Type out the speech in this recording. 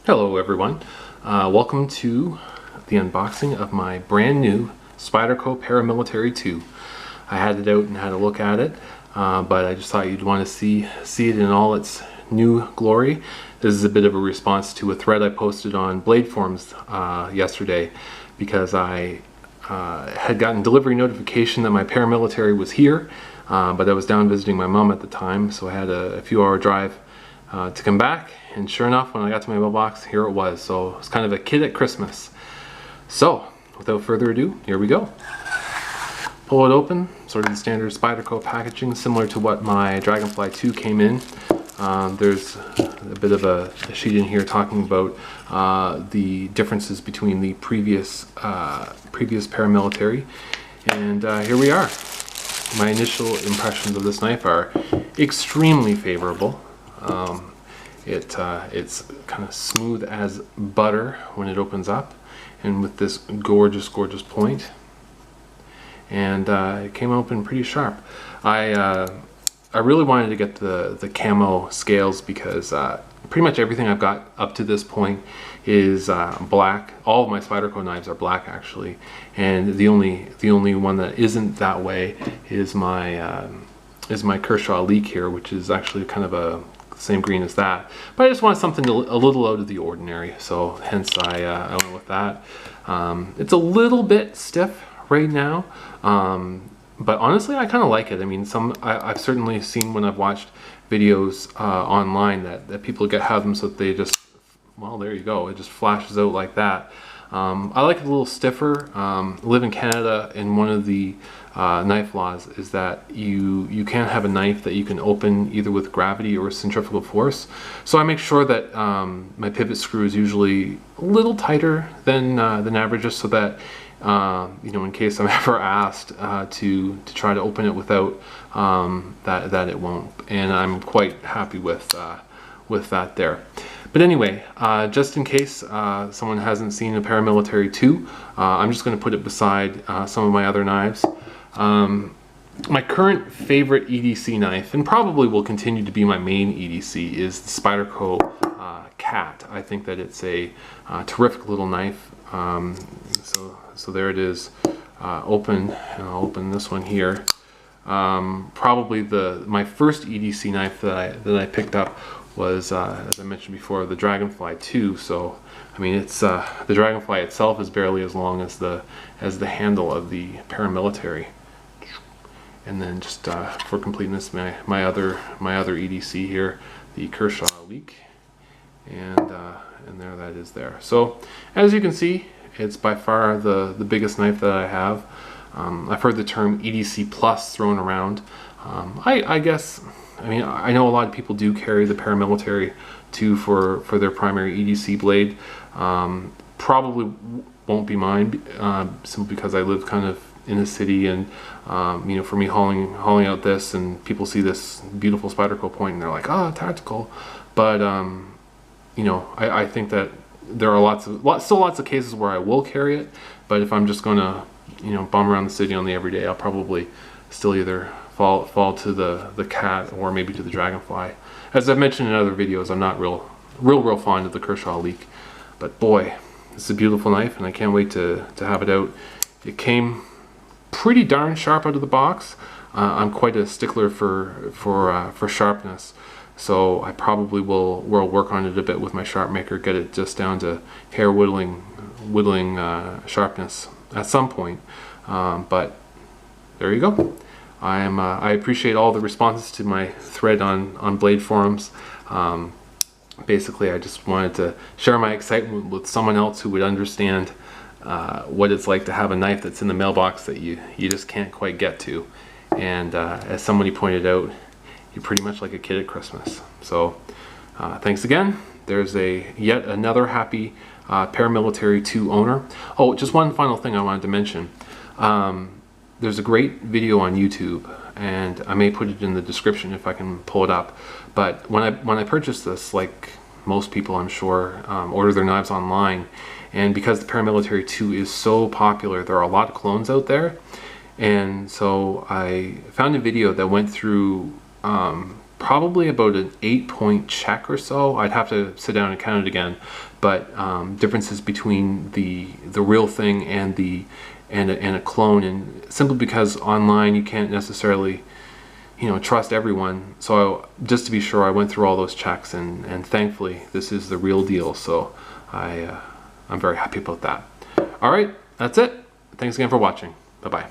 Hello everyone, welcome to the unboxing of my brand new Spyderco Paramilitary 2. I had it out and had a look at it, but I just thought you'd want to see it in all its new glory. This is a bit of a response to a thread I posted on Blade Forums yesterday, because I had gotten delivery notification that my Paramilitary was here, but I was down visiting my mom at the time, so I had a few hour drive to come back, and sure enough, when I got to my mailbox, here it was. So it's kind of a kid at Christmas. So without further ado, here we go. Pull it open, sort of the standard Spyderco packaging, similar to what my Dragonfly 2 came in. There's a bit of a sheet in here talking about the differences between the previous Paramilitary, and here we are. My initial impressions of this knife are extremely favorable. It's kind of smooth as butter when it opens up, and with this gorgeous point, and it came open pretty sharp. I really wanted to get the camo scales because pretty much everything I've got up to this point is black. All of my Spyderco knives are black actually, and the only one that isn't that way is my Kershaw Leek here, which is actually kind of a same green as that, but I just wanted something a little out of the ordinary, so hence I went with that. It's a little bit stiff right now, but honestly I kind of like it. I mean, I've certainly seen when I've watched videos online that people have them so that they just, well, there you go, it just flashes out like that. I like it a little stiffer. I live in Canada, and one of the knife laws is that you can't have a knife that you can open either with gravity or centrifugal force. So I make sure that my pivot screw is usually a little tighter than average, just so that you know, in case I'm ever asked to try to open it without that it won't. And I'm quite happy with that there. But anyway, just in case someone hasn't seen a Paramilitary 2, I'm just going to put it beside some of my other knives. My current favorite EDC knife, and probably will continue to be my main EDC, is the Spyderco Cat. I think that it's a terrific little knife. So there it is, open, and I'll open this one here. Probably my first EDC knife that I picked up was, as I mentioned before, the Dragonfly 2. So I mean, it's the Dragonfly itself is barely as long as the handle of the Paramilitary. And then just for completeness, my other EDC here, the Kershaw Leek, and there that is there. So as you can see, it's by far the biggest knife that I have. I've heard the term EDC Plus thrown around. I guess, I mean, I know a lot of people do carry the Paramilitary 2 for their primary EDC blade. Probably won't be mine, simply because I live kind of in the city, and you know, for me hauling out this, and people see this beautiful Spyderco point and they're like, oh, tactical. But you know, I think that there are still lots of cases where I will carry it, but if I'm just gonna, you know, bum around the city on the everyday, I'll probably still either fall to the Cat or maybe to the Dragonfly. As I've mentioned in other videos, I'm not real fond of the Kershaw Leek, but boy, it's a beautiful knife, and I can't wait to have it out. It came pretty darn sharp out of the box. I'm quite a stickler for sharpness, so I probably will work on it a bit with my sharp maker, get it just down to hair whittling sharpness at some point. But there you go. I appreciate all the responses to my thread on Blade Forums. Basically, I just wanted to share my excitement with someone else who would understand what it's like to have a knife that's in the mailbox that you just can't quite get to. And as somebody pointed out, you're pretty much like a kid at Christmas. So thanks again. There's yet another happy Paramilitary 2 owner. Oh, just one final thing I wanted to mention. There's a great video on YouTube, and I may put it in the description if I can pull it up. But when I purchased this, like most people I'm sure, order their knives online, and because the Paramilitary 2 is so popular, there are a lot of clones out there. And so I found a video that went through probably about an 8-point check or so. I'd have to sit down and count it again, but differences between the real thing and a clone, and simply because online you can't necessarily, you know, trust everyone. So just to be sure, I went through all those checks, and thankfully this is the real deal. So I'm very happy about that. All right, that's it. Thanks again for watching. Bye-bye.